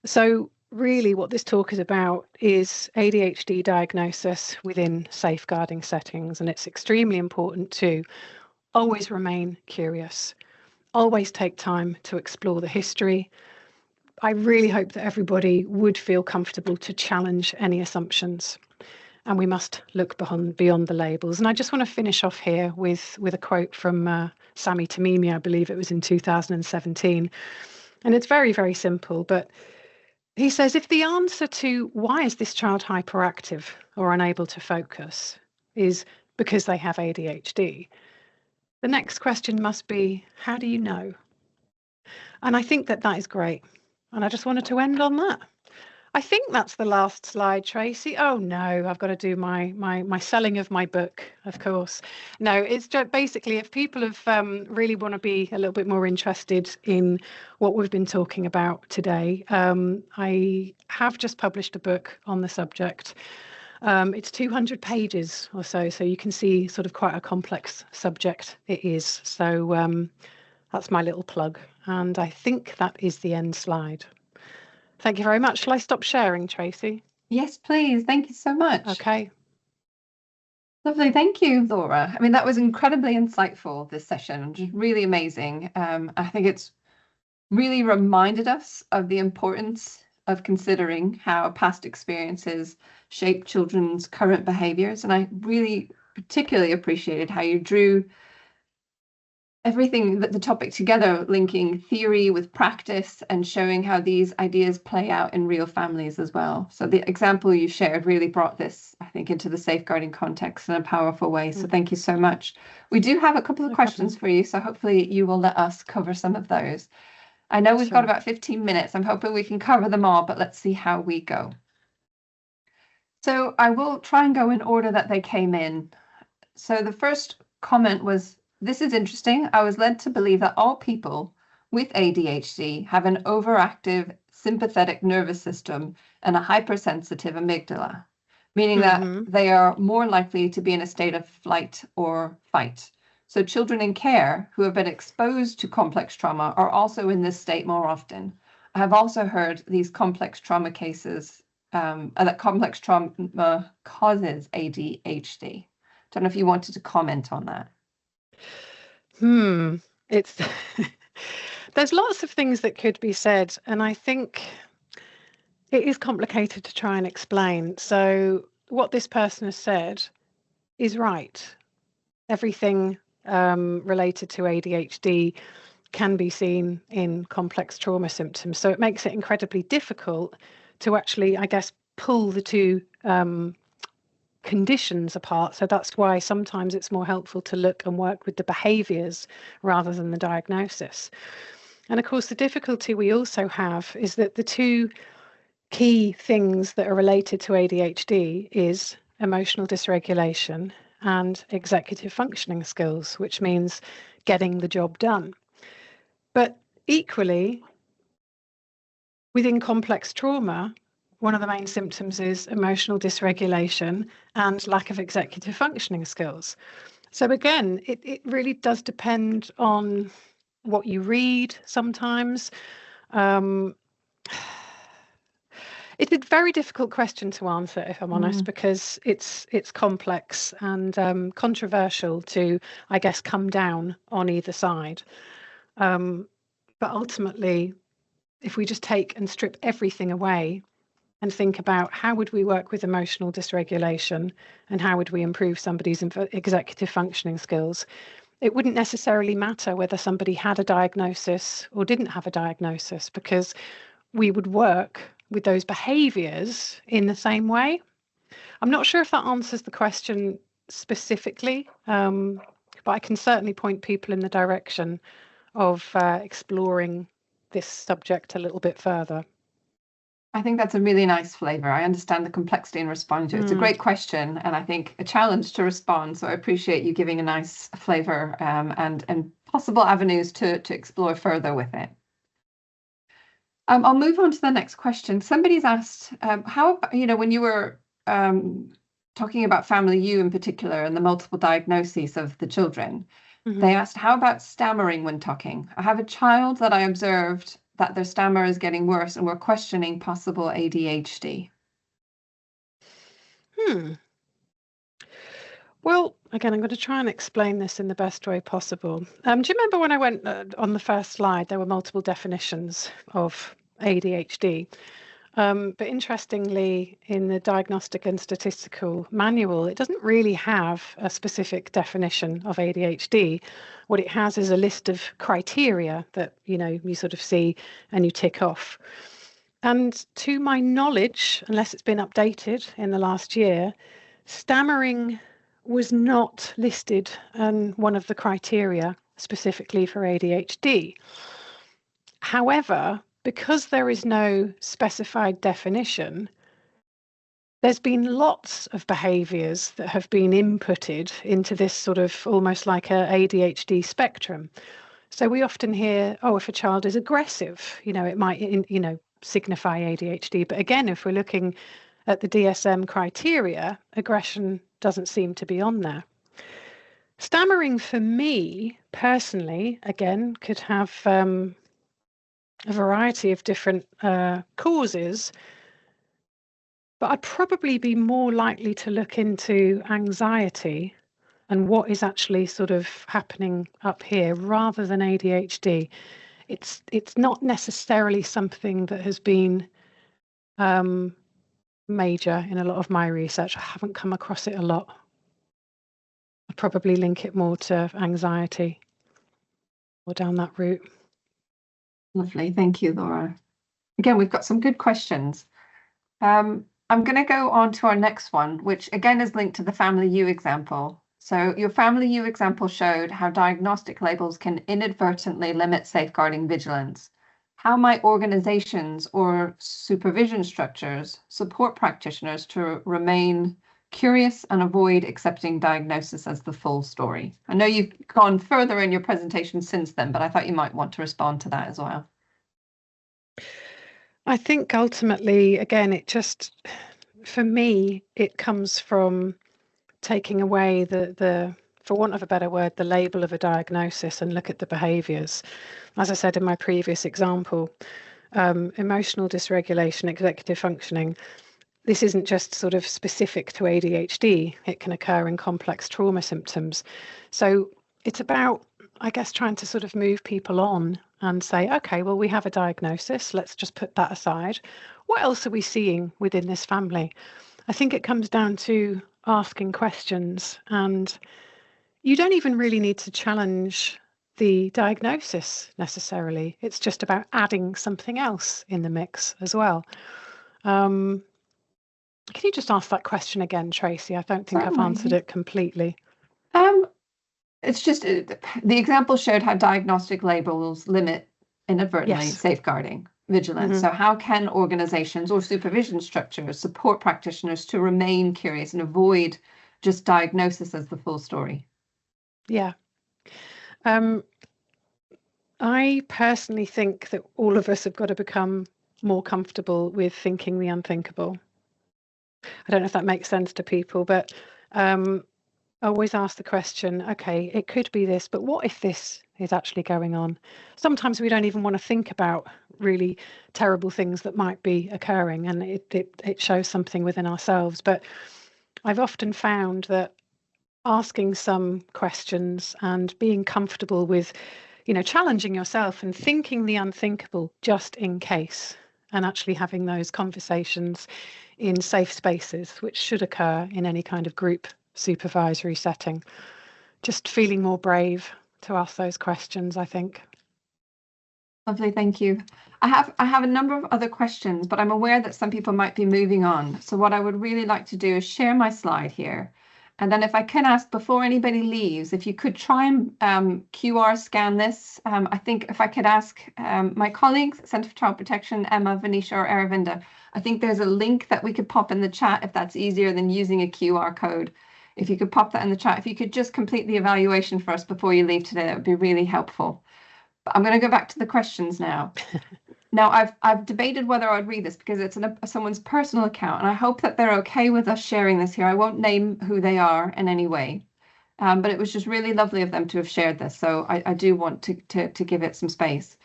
So really what this talk is about is ADHD diagnosis within safeguarding settings, and it's extremely important to always remain curious, always take time to explore the history. I really hope that everybody would feel comfortable to challenge any assumptions. And we must look beyond the labels. And I just want to finish off here with a quote from Sami Tamimi, I believe it was in 2017. And it's very, very simple. But he says, if the answer to why is this child hyperactive or unable to focus is because they have ADHD, the next question must be, how do you know? And I think that is great. And I just wanted to end on that. I think that's the last slide, Tracy. Oh no, I've got to do my selling of my book, of course. No, it's just basically if people have really want to be a little bit more interested in what we've been talking about today, I have just published a book on the subject. It's 200 pages or so you can see sort of quite a complex subject it is. So that's my little plug. And I think that is the end slide. Thank you very much. Shall I stop sharing, Tracy?
Yes, please. Thank you so much.
Okay.
Lovely. Thank you, Laura. I mean, that was incredibly insightful, this session, just really amazing. I think it's really reminded us of the importance of considering how past experiences shape children's current behaviours. And I really particularly appreciated how you drew everything, the topic together, linking theory with practice and showing how these ideas play out in real families as well. So the example you shared really brought this, I think, into the safeguarding context in a powerful way. So thank you so much. We do have a couple of questions for you, so hopefully you will let us cover some of those. I know we've got about 15 minutes. I'm hoping we can cover them all, but let's see how we go. So I will try and go in order that they came in. So the first comment was, this is interesting. I was led to believe that all people with ADHD have an overactive sympathetic nervous system and a hypersensitive amygdala, meaning that they are more likely to be in a state of flight or fight. So children in care who have been exposed to complex trauma are also in this state more often. I have also heard these complex trauma cases, that complex trauma causes ADHD. Don't know if you wanted to comment on that.
It's there's lots of things that could be said, and I think it is complicated to try and explain. So what this person has said is right. Everything related to ADHD can be seen in complex trauma symptoms. So it makes it incredibly difficult to actually, I guess, pull the two conditions apart. So that's why sometimes it's more helpful to look and work with the behaviours rather than the diagnosis. And of course, the difficulty we also have is that the two key things that are related to ADHD is emotional dysregulation and executive functioning skills, which means getting the job done. But equally, within complex trauma, one of the main symptoms is emotional dysregulation and lack of executive functioning skills. So again, it really does depend on what you read sometimes. It's a very difficult question to answer, if I'm honest, because it's complex and controversial to, I guess, come down on either side. But ultimately, if we just take and strip everything away and think about how would we work with emotional dysregulation and how would we improve somebody's executive functioning skills, it wouldn't necessarily matter whether somebody had a diagnosis or didn't have a diagnosis, because we would work with those behaviours in the same way. I'm not sure if that answers the question specifically, but I can certainly point people in the direction of exploring this subject a little bit further.
I think that's a really nice flavour. I understand the complexity in responding to it. It's a great question, and I think a challenge to respond. So I appreciate you giving a nice flavour and possible avenues to explore further with it. I'll move on to the next question. Somebody's asked, how, when you were talking about Family U in particular and the multiple diagnoses of the children, they asked, how about stammering when talking? I have a child that I observed that their stammer is getting worse and we're questioning possible ADHD.
Well, again, I'm going to try and explain this in the best way possible. Do you remember when I went on the first slide, there were multiple definitions of ADHD? But interestingly, in the Diagnostic and Statistical Manual, it doesn't really have a specific definition of ADHD. What it has is a list of criteria that, you sort of see and you tick off. And to my knowledge, unless it's been updated in the last year, stammering was not listed on one of the criteria specifically for ADHD. However, because there is no specified definition, there's been lots of behaviours that have been inputted into this sort of almost like a ADHD spectrum. So we often hear, if a child is aggressive, it might, signify ADHD. But again, if we're looking at the DSM criteria, aggression doesn't seem to be on there. Stammering for me personally, again, could have a variety of different causes, but I'd probably be more likely to look into anxiety and what is actually sort of happening up here rather than ADHD. It's not necessarily something that has been major in a lot of my research. I haven't come across it a lot. I'd probably link it more to anxiety or down that route.
Lovely. Thank you, Laura. Again, we've got some good questions. I'm going to go on to our next one, which again is linked to the Family U example. So your Family U example showed how diagnostic labels can inadvertently limit safeguarding vigilance. How might organizations or supervision structures support practitioners to remain curious and avoid accepting diagnosis as the full story? I know you've gone further in your presentation since then, but I thought you might want to respond to that as well.
I think ultimately, again, for me, it comes from taking away the for want of a better word, the label of a diagnosis and look at the behaviours. As I said in my previous example, emotional dysregulation, executive functioning, this isn't just sort of specific to ADHD. It can occur in complex trauma symptoms. So it's about, I guess, trying to sort of move people on and say, okay, well, we have a diagnosis. Let's just put that aside. What else are we seeing within this family? I think it comes down to asking questions, and you don't even really need to challenge the diagnosis necessarily. It's just about adding something else in the mix as well. Can you just ask that question again, Tracy? I don't think I've answered it completely.
It's just the example showed how diagnostic labels limit inadvertently
Yes.
safeguarding vigilance. So how can organizations or supervision structures support practitioners to remain curious and avoid just diagnosis as the full story?
Yeah. I personally think that all of us have got to become more comfortable with thinking the unthinkable. I don't know if that makes sense to people, but I always ask the question, okay, it could be this, but what if this is actually going on? Sometimes we don't even want to think about really terrible things that might be occurring, and it shows something within ourselves. But I've often found that asking some questions and being comfortable with, challenging yourself and thinking the unthinkable just in case, and actually having those conversations in safe spaces, which should occur in any kind of group supervisory setting. Just feeling more brave to ask those questions, I think.
Lovely, thank you. I have a number of other questions, but I'm aware that some people might be moving on. So what I would really like to do is share my slide here. And then if I can ask before anybody leaves, if you could try and QR scan this. I think if I could ask my colleagues, Centre for Child Protection, Emma, Venetia or Aravinda, I think there's a link that we could pop in the chat if that's easier than using a QR code. If you could pop that in the chat, if you could just complete the evaluation for us before you leave today, that would be really helpful. But I'm going to go back to the questions now. Now, I've debated whether I'd read this because it's someone's personal account, and I hope that they're okay with us sharing this here. I won't name who they are in any way, but it was just really lovely of them to have shared this. So I do want to give it some space.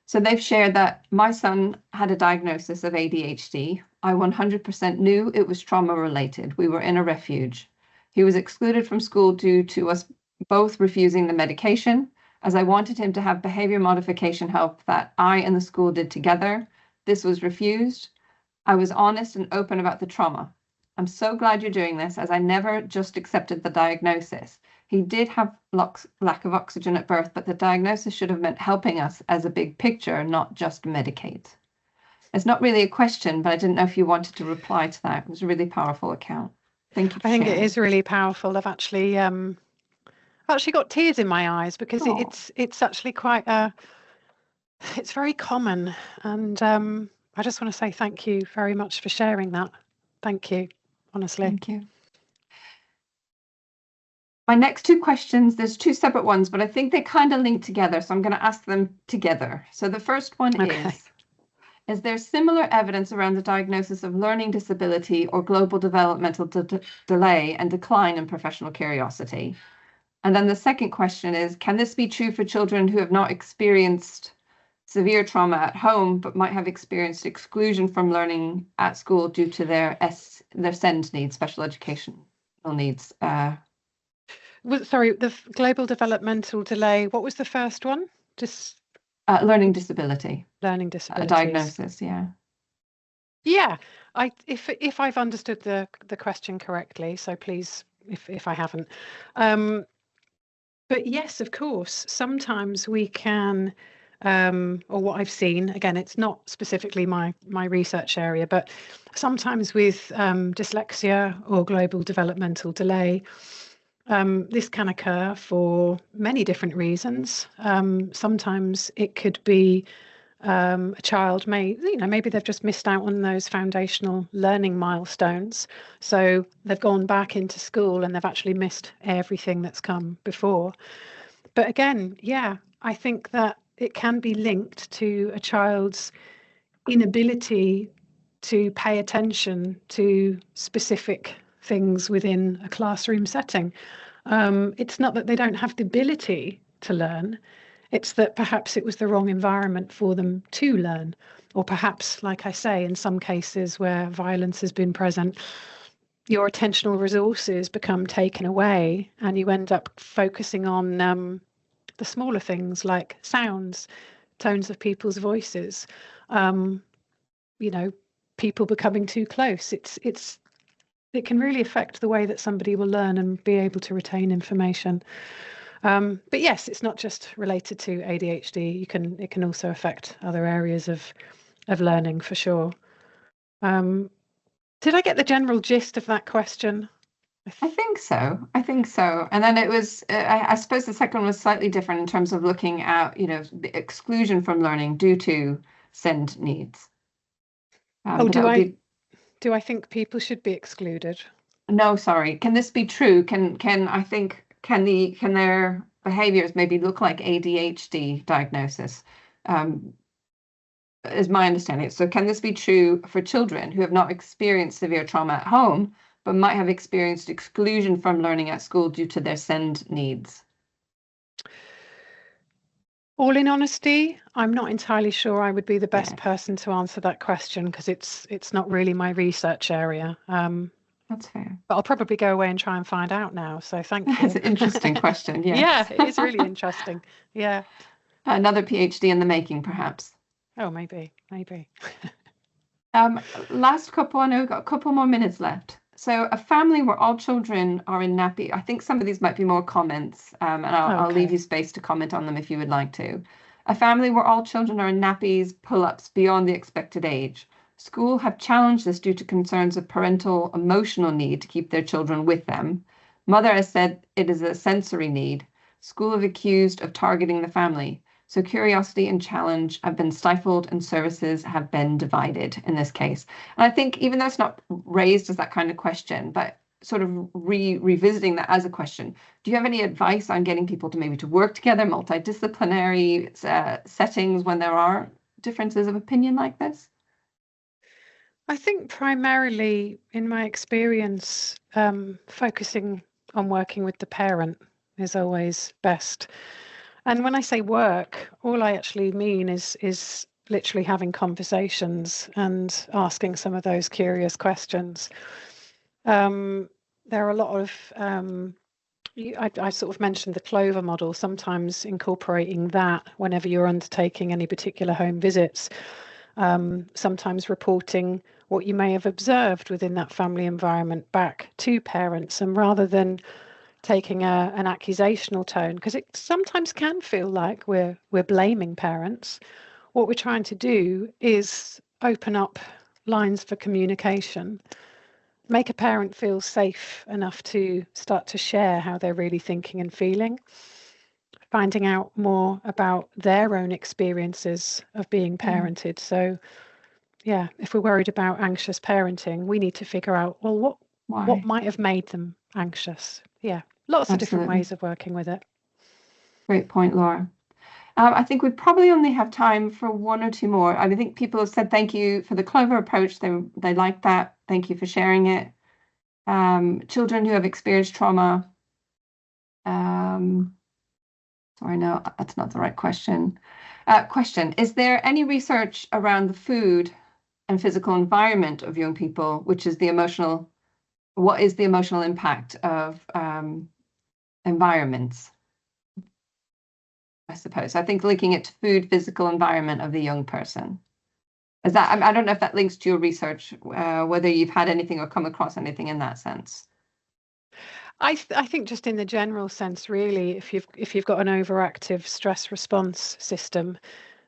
So they've shared that my son had a diagnosis of ADHD. I 100% knew it was trauma related. We were in a refuge. He was excluded from school due to us both refusing the medication, as I wanted him to have behavior modification help that I and the school did together. This was refused. I was honest and open about the trauma. I'm so glad you're doing this, as I never just accepted the diagnosis. He did have lack of oxygen at birth, but the diagnosis should have meant helping us as a big picture, not just medicate. It's not really a question, but I didn't know if you wanted to reply to that. It was a really powerful account. Thank you for sharing.
I think it is really powerful. I've actually got tears in my eyes because it's actually quite it's very common, and I just want to say thank you very much for sharing that. Thank you, honestly.
Thank you. My next two questions, there's two separate ones, but I think they kind of link together, so I'm going to ask them together. So the first one is there similar evidence around the diagnosis of learning disability or global developmental delay and decline in professional curiosity? And then the second question is, can this be true for children who have not experienced severe trauma at home, but might have experienced exclusion from learning at school due to their SEND needs, special educational needs?
Sorry, the global developmental delay. What was the first one? Just
learning disability.
Learning disability.
A diagnosis, yeah.
Yeah, if I've understood the question correctly, so please, if I haven't. But yes, of course, sometimes we can, or what I've seen, again, it's not specifically my research area, but sometimes with dyslexia or global developmental delay, this can occur for many different reasons. Sometimes it could be a child maybe they've just missed out on those foundational learning milestones. So they've gone back into school and they've actually missed everything that's come before. But again, yeah, I think that it can be linked to a child's inability to pay attention to specific things within a classroom setting. It's not that they don't have the ability to learn. It's that perhaps it was the wrong environment for them to learn. Or perhaps, like I say, in some cases where violence has been present, your attentional resources become taken away and you end up focusing on the smaller things like sounds, tones of people's voices, um, people becoming too close. It can really affect the way that somebody will learn and be able to retain information. But yes, it's not just related to ADHD. It can also affect other areas of learning for sure. Did I get the general gist of that question?
I think so. I think so. And then it was, I suppose the second one was slightly different in terms of looking at, the exclusion from learning due to SEND needs. But
do I think people should be excluded?
No, sorry. Can this be true? Can their behaviors maybe look like ADHD diagnosis? Is my understanding. So can this be true for children who have not experienced severe trauma at home, but might have experienced exclusion from learning at school due to their SEND needs?
All in honesty, I'm not entirely sure I would be the best person to answer that question because it's not really my research area.
That's fair.
But I'll probably go away and try and find out now. So thank you.
That's an interesting question. Yes.
Yeah, it is really interesting. Yeah.
Another PhD in the making, perhaps.
Oh, maybe.
Last couple, I know we've got a couple more minutes left. So a family where all children are in nappy, I think some of these might be more comments, and I'll leave you space to comment on them if you would like to. A family where all children are in nappies, pull-ups beyond the expected age. School have challenged this due to concerns of parental emotional need to keep their children with them. Mother has said it is a sensory need. School have accused of targeting the family. So curiosity and challenge have been stifled and services have been divided in this case. And I think even though it's not raised as that kind of question, but sort of revisiting that as a question, do you have any advice on getting people to maybe to work together, multidisciplinary settings when there are differences of opinion like this?
I think primarily in my experience, focusing on working with the parent is always best. And when I say work, all I actually mean is literally having conversations and asking some of those curious questions. There are a lot of, I sort of mentioned the Clover model, sometimes incorporating that whenever you're undertaking any particular home visits, sometimes reporting what you may have observed within that family environment back to parents, and rather than taking an accusational tone, because it sometimes can feel like we're blaming parents. What we're trying to do is open up lines for communication, make a parent feel safe enough to start to share how they're really thinking and feeling, finding out more about their own experiences of being parented. So yeah, if we're worried about anxious parenting, we need to figure out, well, what might have made them anxious? Yeah. Lots of different ways of working with it.
Great point, Laura. I think we probably only have time for one or two more. I think people have said thank you for the Clover approach. They like that. Thank you for sharing it. Children who have experienced trauma. Sorry, no, that's not the right question. Question, is there any research around the food and physical environment of young people, what is the emotional impact of environments, I suppose. I think linking it to food, physical environment of the young person. Is that, I don't know if that links to your research, whether you've had anything or come across anything in that sense.
I think just in the general sense, really, if you've got an overactive stress response system,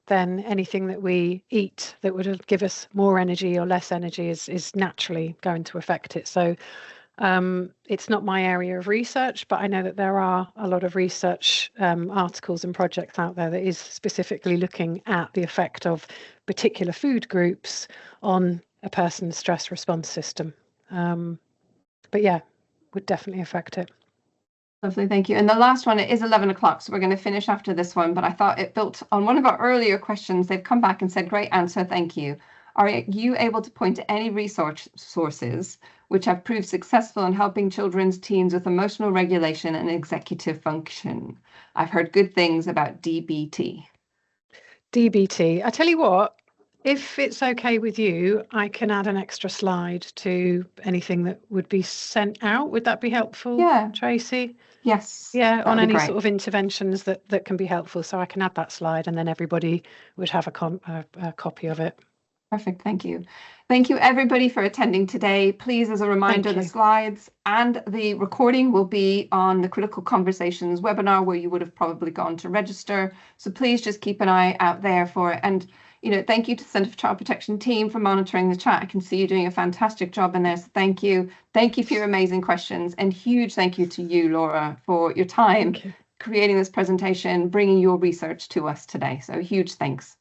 then anything that we eat that would give us more energy or less energy is naturally going to affect it. So it's not my area of research, but I know that there are a lot of research articles and projects out there that is specifically looking at the effect of particular food groups on a person's stress response system. But yeah, would definitely affect it.
Lovely, thank you. And the last one, it is 11 o'clock, so we're going to finish after this one, but I thought it built on one of our earlier questions. They've come back and said, great answer, thank you. Are you able to point to any research sources which have proved successful in helping children's teens with emotional regulation and executive function? I've heard good things about DBT.
DBT. I tell you what, if it's okay with you, I can add an extra slide to anything that would be sent out. Would that be helpful,
Yeah.
Tracy?
Yes.
Yeah, on any
great.
sort of interventions that can be helpful. So I can add that slide and then everybody would have a copy of it.
Perfect. Thank you. Thank you, everybody, for attending today. Please, as a reminder, the slides and the recording will be on the Critical Conversations webinar, where you would have probably gone to register. So please just keep an eye out there for it. And, you know, thank you to the Centre for Child Protection team for monitoring the chat. I can see you doing a fantastic job in there. So thank you. Thank you for your amazing questions. And huge thank you to you, Laura, for your time creating this presentation, bringing your research to us today. So huge thanks.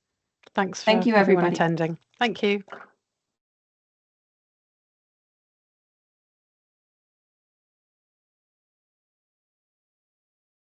Thanks for everyone attending. Thank you.